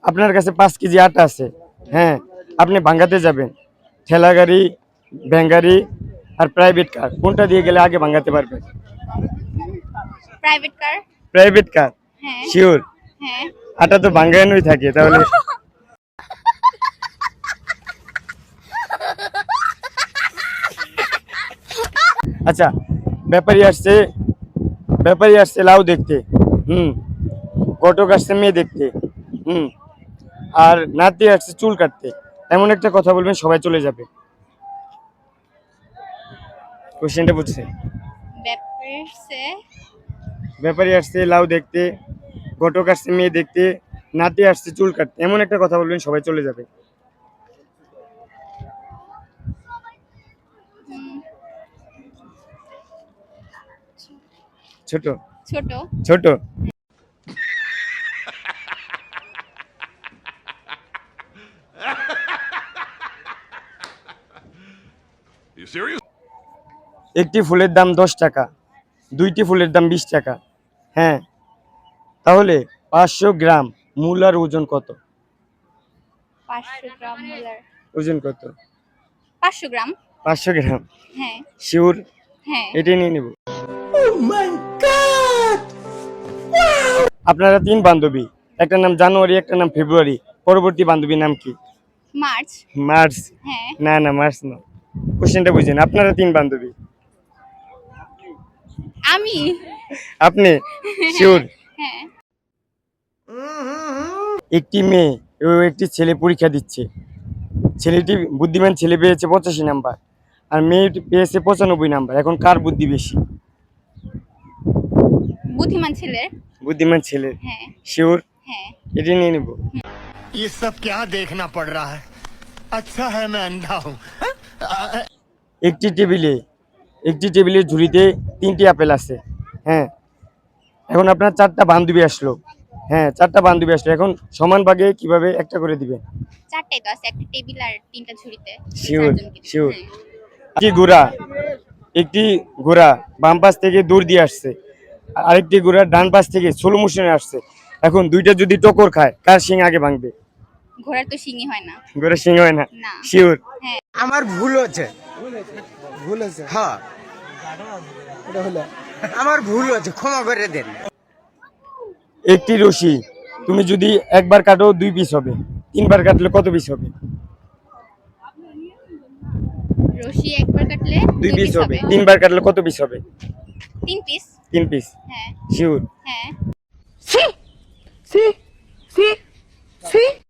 আপনার কাছে 5 কেজি আটা আছে, হ্যাঁ, আপনি ভাঙ্গাতে যাবেন, ঠেলা গাড়ি, ভ্যান গাড়ি আর প্রাইভেট কার, কোনটা দিয়ে গেলে আগে ভাঙ্গাতে পারবেন? Private car. Private car? হ্যাঁ। শিওর? হ্যাঁ। আটা তো ভাঙ্গানোই থাকে তাহলে। আচ্ছা, ব্যাপারী আসছে, ব্যাপারী আসছে লাউ দেখতে, হুম, ঘটক আসছে মেয়ে দেখতে, হুম, আর নাতি আসছে চুল কাটতে। এমন একটা কথা বলবেন সবাই চলে যাবে। কোশ্চেনটা বুঝছে? ব্যাপারসে ব্যাপারী আসছে লাউ দেখতে, ঘটক আসছে মেয়ে দেখতে, নাতি আসছে চুল কাটতে। এমন একটা কথা বলবেন সবাই চলে যাবে। ছোট? ছোট। ছোট? You serious? একটি ফুলের দাম 10 টাকা, 2টি ফুলের দাম 20 টাকা, হ্যাঁ, তাহলে 500 গ্রাম মূলার ওজন কত? 500 গ্রাম মূলার ওজন কত? 500 গ্রাম। 500 গ্রাম? হ্যাঁ। শিওর? হ্যাঁ। এটাই নিয়ে নেব। আপনারা 3 বান্ধবী, একটা নাম জানুয়ারি, একটা নাম ফেব্রুয়ারি, পরবর্তী বান্ধবীর নাম কি? মার্চ। মার্চ? হ্যাঁ। না না, মার্চ না। কোশ্চেনটা বুঝেন, আপনারা 3 বান্ধবী। আমি। আপনি শিওর? হ্যাঁ। একটি মেয়ে ও একটি ছেলে পরীক্ষা দিচ্ছে, ছেলেটি বুদ্ধিমান ছেলে পেয়েছে 85 নাম্বার আর মেয়েটি পেয়েছে 95 নাম্বার। এখন কার বুদ্ধি বেশি? বুদ্ধিমান ছেলে। বুদ্ধিমান ছেলে? হ্যাঁ। শিওর? হ্যাঁ। এটি নিয়ে নেব। ये सब क्या देखना पड़ रहा है? अच्छा है मैं अंधा हूँ। একটি টেবিলে, একটি টেবিলের ঝুড়িতে 3টি আপেল আছে, হ্যাঁ, এখন আপনার 4টা বান্ধবী আসলো, হ্যাঁ, 4টা বান্ধবী আসলো, এখন সমান ভাগে কিভাবে একটা করে দিবেন? 4টাই তো আছে, একটা টেবিল আর 3টা ঝুড়িতে। শিওর? 4 জনকে দিতে। শিওর? হ্যাঁ। একটি ঘোড়া, একটি ঘোড়া বাম পাশ থেকে দৌড় দিয়ে আসছে, আরেকটি ঘোড়া ডান পাশ থেকে স্লো মোশনে আসছে। এখন দুইটা যদি টক্কর খায়, কার শিং আগে ভাঙবে? ঘোড়ার তো শিঙি হয় না। ঘোড়ার শিং হয় না? না। শিওর? হ্যাঁ। আমার ভুল হচ্ছে, ভুল হচ্ছে, হ্যাঁ আমার ভুল হচ্ছে, ক্ষমা করে দেন। একটি রশি তুমি যদি একবার কাটো 2 পিস হবে, 3বার কাটলে কত পিস হবে? রশি একবার কাটলে 2 পিস পিস হবে, 3বার কাটলে কত পিস হবে? 3 পিস। 3 পিস? হ্যাঁ। শিওর? হ্যাঁ। Sí, sí, sí, sí.